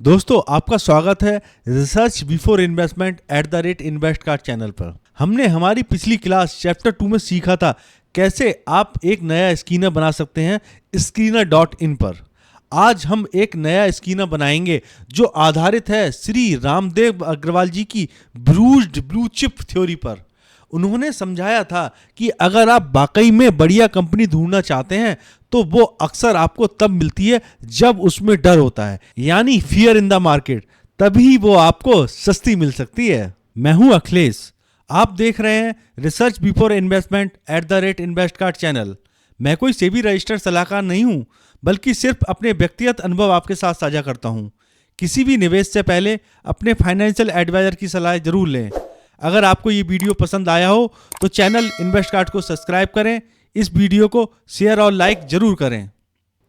दोस्तों आपका स्वागत है research before investment @InvestCard channel पर। हमने हमारी पिछली क्लास चैप्टर 2 में सीखा था कैसे आप एक नया स्कीनर बना सकते हैं Skinner.in पर। आज हम एक नया स्कीनर बनाएंगे जो आधारित है श्री रामदेव अग्रवाल जी की ब्रूज्ड ब्लू चिप थ्योरी पर। उन्होंने समझाया था कि अगर आप वाकई में बढ़िया कंपनी ढूंढना चाहते हैं तो वो अक्सर आपको तब मिलती है जब उसमें डर होता है, यानी फियर इन द मार्केट। तभी वो आपको सस्ती मिल सकती है। मैं हूं अखिलेश, आप देख रहे हैं research before investment @InvestCard channel. मैं कोई सेबी रजिस्टर्ड सलाहकार नहीं हूं, बल्कि सिर्फ अपने व्यक्तिगत अनुभव आपके साथ साझा करता हूं। किसी भी निवेश से पहले अपने फाइनेंशियल एडवाइजर की सलाह जरूर लें। अगर आपको ये वीडियो पसंद आया हो तो चैनल इन्वेस्टकार्ड को सब्सक्राइब करें, इस वीडियो को शेयर और लाइक जरूर करें।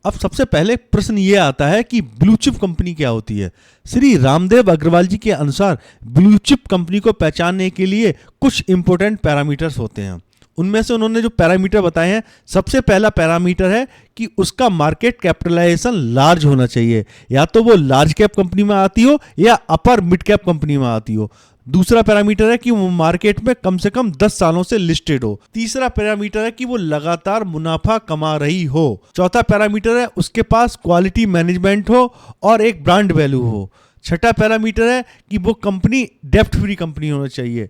अब सबसे पहले प्रश्न ये आता है कि ब्लू चिप कंपनी क्या होती है। श्री रामदेव अग्रवाल जी के अनुसार ब्लू चिप कंपनी को पहचानने के लिए कुछ इंपॉर्टेंट पैरामीटर्स होते हैं। उनमें से उन्होंने जो पैरामीटर बताए हैं, सबसे पहला पैरामीटर है कि उसका मार्केट कैपिटलाइजेशन लार्ज होना चाहिए, या तो वो लार्ज कैप कंपनी में आती हो या अपर मिड कैप कंपनी में आती हो। दूसरा पैरामीटर है कि वो मार्केट में कम से कम 10 सालों से लिस्टेड हो। तीसरा पैरामीटर है कि वो लगातार मुनाफा कमा रही हो। चौथा पैरामीटर है उसके पास क्वालिटी मैनेजमेंट हो और एक ब्रांड वैल्यू हो। छठा पैरामीटर है कि वो कंपनी डेब्ट फ्री कंपनी होना चाहिए।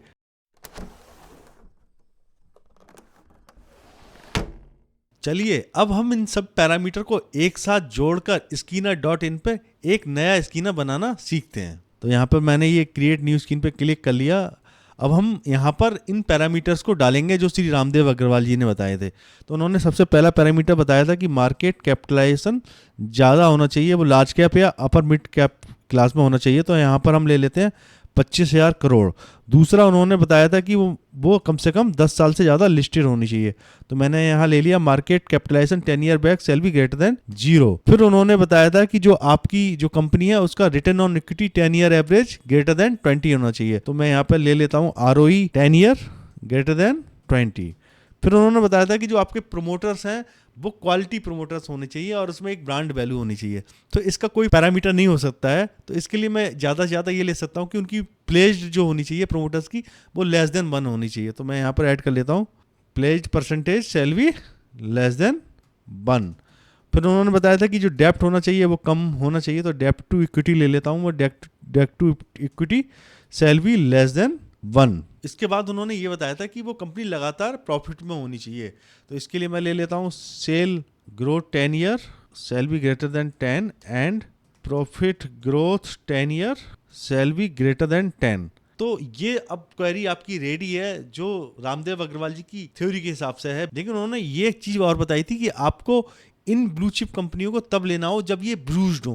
चलिए अब हम इन सब पैरामीटर को एक साथ जोड़कर Skinner.in पे एक नया स्कीनर बनाना सीखते हैं। तो यहाँ पर मैंने ये क्रिएट न्यू स्कीन पे क्लिक कर लिया। अब हम यहाँ पर इन पैरामीटर्स को डालेंगे जो श्री रामदेव अग्रवाल जी ने बताए थे। तो उन्होंने सबसे पहला पैरामीटर बताया था कि मार्केट कैपिटलाइजेशन ज़्यादा होना चाहिए, वो लार्ज कैप या अपर मिड कैप क्लास में होना चाहिए। तो यहाँ पर हम ले लेते हैं 25,000 करोड़। दूसरा उन्होंने बताया था कि वो कम से कम 10 साल से ज़्यादा लिस्टेड होनी चाहिए। तो मैंने यहाँ ले लिया market capitalization 10 year back shall be greater than 0। फिर उन्होंने बताया था कि जो आपकी जो कंपनी है उसका return on equity 10 year average greater than 20 होना चाहिए। तो मैं यहाँ पर ले लेता हूँ ROE 10 ईयर ग्रेटर देन 20। फिर उन्होंने बताया था कि जो आपके प्रोमोटर्स हैं वो क्वालिटी प्रोमोटर्स होने चाहिए और उसमें एक ब्रांड वैल्यू होनी चाहिए। तो इसका कोई पैरामीटर नहीं हो सकता है, तो इसके लिए मैं ज़्यादा से ज़्यादा ये ले सकता हूँ कि उनकी प्लेज्ड जो होनी चाहिए प्रोमोटर्स की वो लेस देन 1 होनी चाहिए। तो मैं यहाँ पर ऐड कर लेता हूँ pledged percentage shell be less than 1। फिर उन्होंने बताया था कि जो डेप्ट होना चाहिए वो कम होना चाहिए। तो डेप्ट टू इक्विटी ले लेता हूँ, वो डेप्ट to equity shall be less than 1। इसके बाद उन्होंने ये बताया था कि वो कंपनी लगातार प्रॉफिट में होनी चाहिए। तो इसके लिए मैं ले लेता हूँ sale growth 10 year shall be greater than 10 and profit growth 10 year shall be greater than 10। तो ये अब क्वेरी आपकी रेडी है जो रामदेव अग्रवाल जी की थ्योरी के हिसाब से है। लेकिन उन्होंने ये एक चीज़ और बताई थी कि आपको इन ब्लू चिप कंपनियों को तब लेना हो जब ये ब्रूज्ड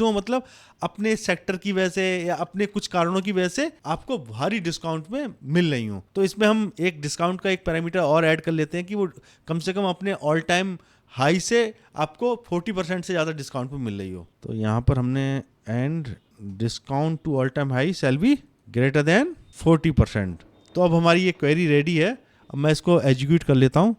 हो मतलब अपने सेक्टर की वजह से या अपने कुछ कारणों की वजह से आपको भारी डिस्काउंट में मिल रही हो। तो इसमें हम एक डिस्काउंट का एक पैरामीटर और ऐड कर लेते हैं कि वो कम से कम अपने ऑल टाइम हाई से आपको 40% से ज़्यादा डिस्काउंट में मिल रही हो। तो यहाँ पर हमने and discount to all time high shall be greater than 40%। तो अब हमारी ये क्वेरी रेडी है। अब मैं इसको एग्जीक्यूट कर लेता हूँ।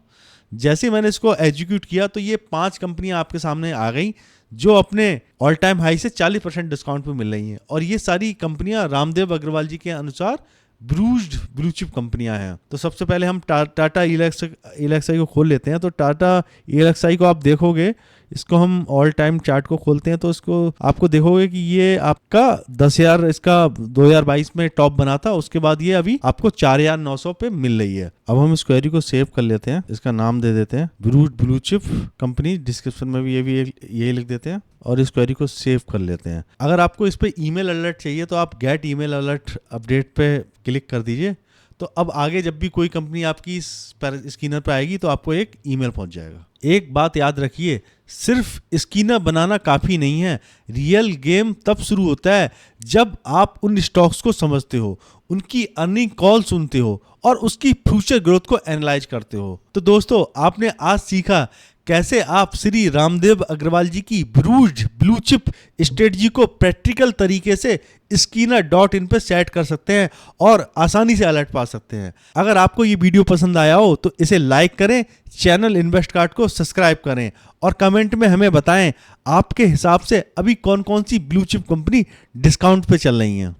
जैसे ही मैंने इसको एग्जीक्यूट किया तो ये 5 कंपनियां आपके सामने आ गई जो अपने ऑल टाइम हाई से 40% डिस्काउंट पे मिल रही हैं। और ये सारी कंपनियां रामदेव अग्रवाल जी के अनुसार ब्रूज्ड ब्लू चिप कंपनियां हैं। तो सबसे पहले हम टाटा ELXI को खोल लेते हैं। तो टाटा ELXI को आप देखोगे, इसको हम ऑल टाइम चार्ट को खोलते हैं तो इसको आपको देखोगे कि ये आपका 10,000 इसका 2022 में टॉप बना था, उसके बाद ये अभी आपको 4,900 पे मिल रही है। अब हम इस क्वेरी को सेव कर लेते हैं, इसका नाम दे देते हैं ब्लू चिप कंपनी। डिस्क्रिप्शन में भी ये लिख देते हैं और इस क्वेरी को सेव कर लेते हैं। अगर आपको इस पे ईमेल अलर्ट चाहिए तो आप गेट ईमेल अलर्ट अपडेट पे क्लिक कर दीजिए। तो अब आगे जब भी कोई कंपनी आपकी स्कीनर पे आएगी तो आपको एक ईमेल पहुंच जाएगा। एक बात याद रखिए, सिर्फ स्कीनर बनाना काफ़ी नहीं है। रियल गेम तब शुरू होता है जब आप उन स्टॉक्स को समझते हो, उनकी अर्निंग कॉल सुनते हो और उसकी फ्यूचर ग्रोथ को एनालाइज करते हो। तो दोस्तों आपने आज सीखा कैसे आप श्री रामदेव अग्रवाल जी की ब्रूज्ड ब्लू चिप स्ट्रेटजी को प्रैक्टिकल तरीके से Skinner.in पे सेट कर सकते हैं और आसानी से अलर्ट पा सकते हैं। अगर आपको ये वीडियो पसंद आया हो तो इसे लाइक करें, चैनल इन्वेस्टकार्ड को सब्सक्राइब करें और कमेंट में हमें बताएं आपके हिसाब से अभी कौन कौन सी ब्लू चिप कंपनी डिस्काउंट पे चल रही हैं।